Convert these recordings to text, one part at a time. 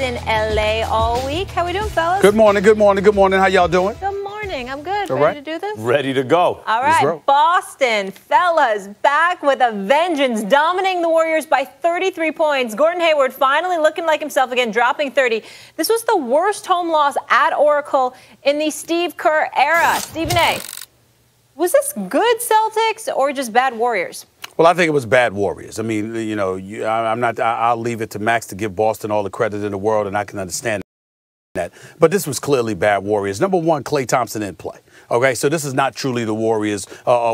in L.A. all week. How we doing, fellas? Good morning, good morning, good morning. How y'all doing? Good morning. I'm good. All Ready right. to do this? Ready to go. All right. Boston, fellas, back with a vengeance, dominating the Warriors by 33 points. Gordon Hayward finally looking like himself again, dropping 30. This was the worst home loss at Oracle in the Steve Kerr era. Stephen A., was this good Celtics or just bad Warriors? Well, I think it was bad Warriors. I mean, you know, I'll leave it to Max to give Boston all the credit in the world, and I can understand that. But this was clearly bad Warriors. Number one, Klay Thompson didn't play. Okay, so this is not truly the Warriors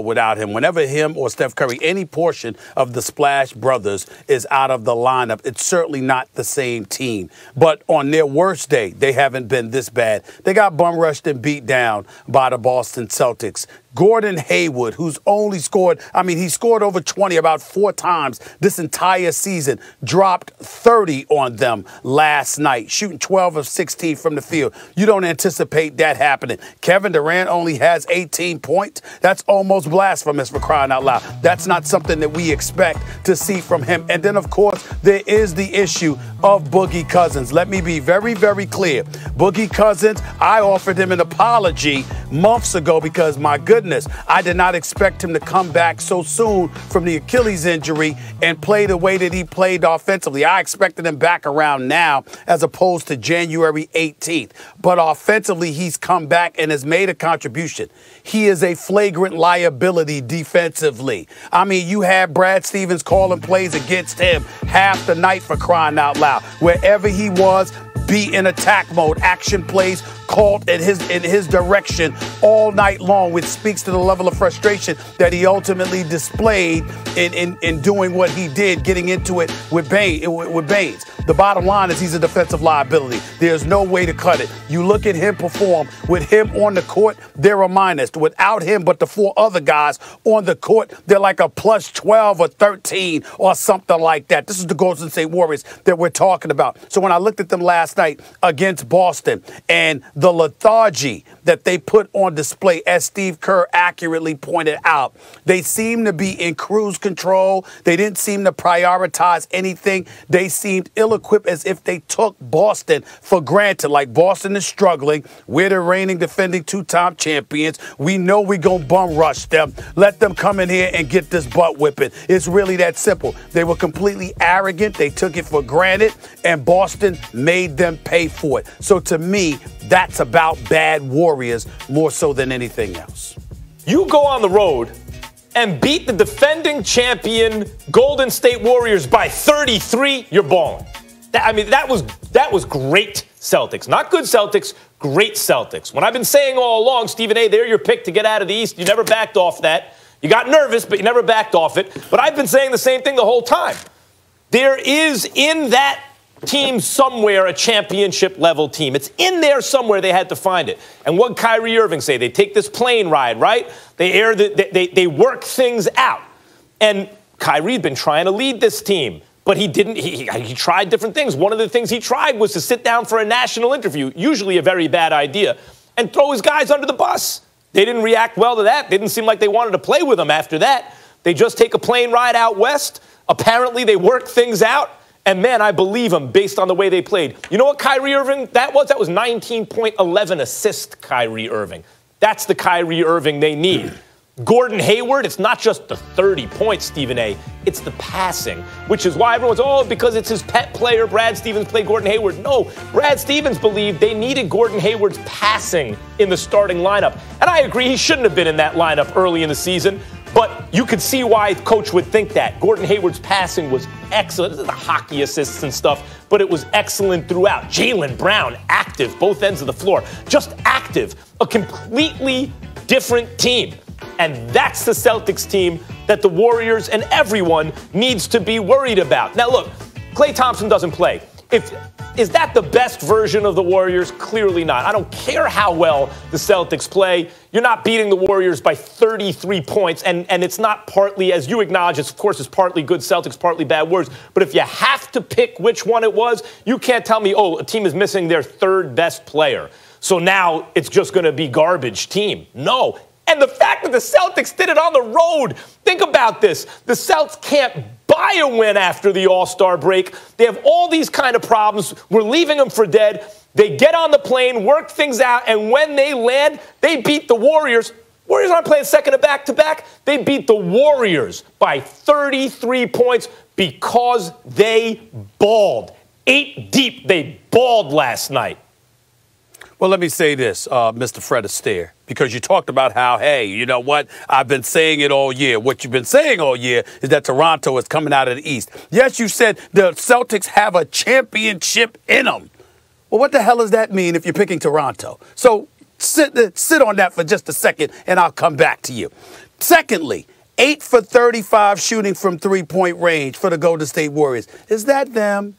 without him. Whenever him or Steph Curry, any portion of the Splash Brothers is out of the lineup, it's certainly not the same team. But on their worst day, they haven't been this bad. They got bum rushed and beat down by the Boston Celtics. Gordon Hayward, who's only scored, he scored over 20 about 4 times this entire season, dropped 30 on them last night, shooting 12 of 16 from the field. You don't anticipate that happening. Kevin Durant only has 18 points. That's almost blasphemous, for crying out loud. That's not something that we expect to see from him. And then, of course, there is the issue of Boogie Cousins. Let me be very, very clear. Boogie Cousins, I offered him an apology months ago because, my goodness, I did not expect him to come back so soon from the Achilles injury and play the way that he played offensively. I expected him back around now as opposed to January 18th. But offensively, he's come back and has made a contribution. He is a flagrant liability defensively. I mean, you had Brad Stevens calling plays against him half the night, for crying out loud. Wherever he was, be in attack mode, action plays called in his direction all night long, which speaks to the level of frustration that he ultimately displayed in doing what he did, getting into it with Baines. The bottom line is he's a defensive liability. There's no way to cut it. You look at him perform. With him on the court, they're a minus. Without him, but the 4 other guys on the court, they're like a plus 12 or 13 or something like that. This is the Golden State Warriors that we're talking about. So when I looked at them last night against Boston and the lethargy that they put on display, as Steve Kerr accurately pointed out, they seemed to be in cruise control. They didn't seem to prioritize anything. They seemed ill-equipped, as if they took Boston for granted. Like, Boston is struggling. We're the reigning, defending 2-time champions. We know we're going to bum rush them. Let them come in here and get this butt whipping. It's really that simple. They were completely arrogant. They took it for granted, and Boston made them pay for it. So to me, that's about bad Warriors more so than anything else. You go on the road and beat the defending champion Golden State Warriors by 33, you're balling. That was great Celtics. Not good Celtics, great Celtics. When I've been saying all along, Stephen A., they're your pick to get out of the East. You never backed off that. You got nervous, but you never backed off it. But I've been saying the same thing the whole time. There is in that team somewhere a championship-level team. It's in there somewhere. They had to find it. And what did Kyrie Irving say? They take this plane ride, right? They work things out. And Kyrie'd been trying to lead this team, but he didn't. He tried different things. One of the things he tried was to sit down for a national interview, usually a very bad idea, and throw his guys under the bus. They didn't react well to that. They didn't seem like they wanted to play with him after that. They just take a plane ride out west. Apparently, they work things out. And, man, I believe him based on the way they played. You know what Kyrie Irving that was? That was 19.11 assist Kyrie Irving. That's the Kyrie Irving they need. Gordon Hayward, it's not just the 30 points, Stephen A. It's the passing, which is why everyone's, because it's his pet player, Brad Stevens played Gordon Hayward. No, Brad Stevens believed they needed Gordon Hayward's passing in the starting lineup. And I agree, he shouldn't have been in that lineup early in the season. But you could see why coach would think that. Gordon Hayward's passing was excellent. This is the hockey assists and stuff, but it was excellent throughout. Jaylen Brown, active, both ends of the floor. Just active. A completely different team. And that's the Celtics team that the Warriors and everyone needs to be worried about. Now, look, Klay Thompson doesn't play. Is that the best version of the Warriors? Clearly not. I don't care how well the Celtics play. You're not beating the Warriors by 33 points, and it's not partly, as you acknowledge, it's partly good Celtics, partly bad Warriors. But if you have to pick which one it was, you can't tell me, a team is missing their 3rd best player, so now it's just going to be garbage team. No, And the fact that the Celtics did it on the road, think about this. The Celtics can't buy a win after the All-Star break. They have all these kind of problems. We're leaving them for dead. They get on the plane, work things out, and when they land, they beat the Warriors. Warriors aren't playing second to back-to-back. They beat the Warriors by 33 points because they balled. 8 deep, they balled last night. Well, let me say this, Mr. Fred Astaire, because you talked about how, hey, you know what? I've been saying it all year. What you've been saying all year is that Toronto is coming out of the East. Yes, you said the Celtics have a championship in them. Well, what the hell does that mean if you're picking Toronto? So sit on that for just a second, and I'll come back to you. Secondly, 8 for 35 shooting from three-point range for the Golden State Warriors. Is that them?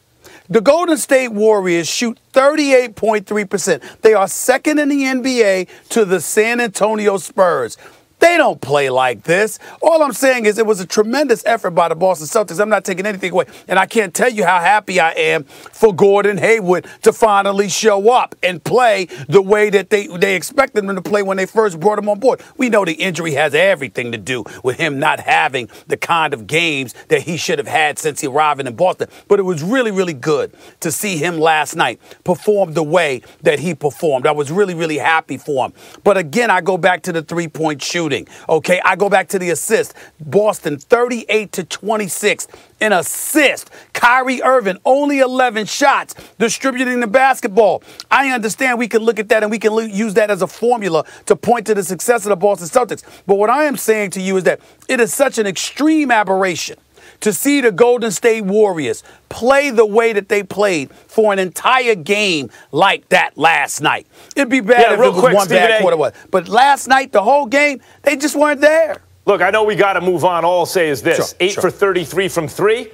The Golden State Warriors shoot 38.3%. They are second in the NBA to the San Antonio Spurs. They don't play like this. All I'm saying is it was a tremendous effort by the Boston Celtics. I'm not taking anything away. And I can't tell you how happy I am for Gordon Hayward to finally show up and play the way that they expected him to play when they first brought him on board. We know the injury has everything to do with him not having the kind of games that he should have had since he arrived in Boston. But it was really, really good to see him last night perform the way that he performed. I was really, really happy for him. But again, I go back to the three-point shooting. Okay, I go back to the assist. Boston 38-26 in assist. Kyrie Irving only 11 shots distributing the basketball. I understand we can look at that and we can use that as a formula to point to the success of the Boston Celtics. But what I am saying to you is that it is such an extreme aberration to see the Golden State Warriors play the way that they played for an entire game like that last night. It'd be bad if it was one bad quarter. But last night, the whole game, they just weren't there. Look, I know we got to move on. All I'll say is this. 8 for 33 from 3.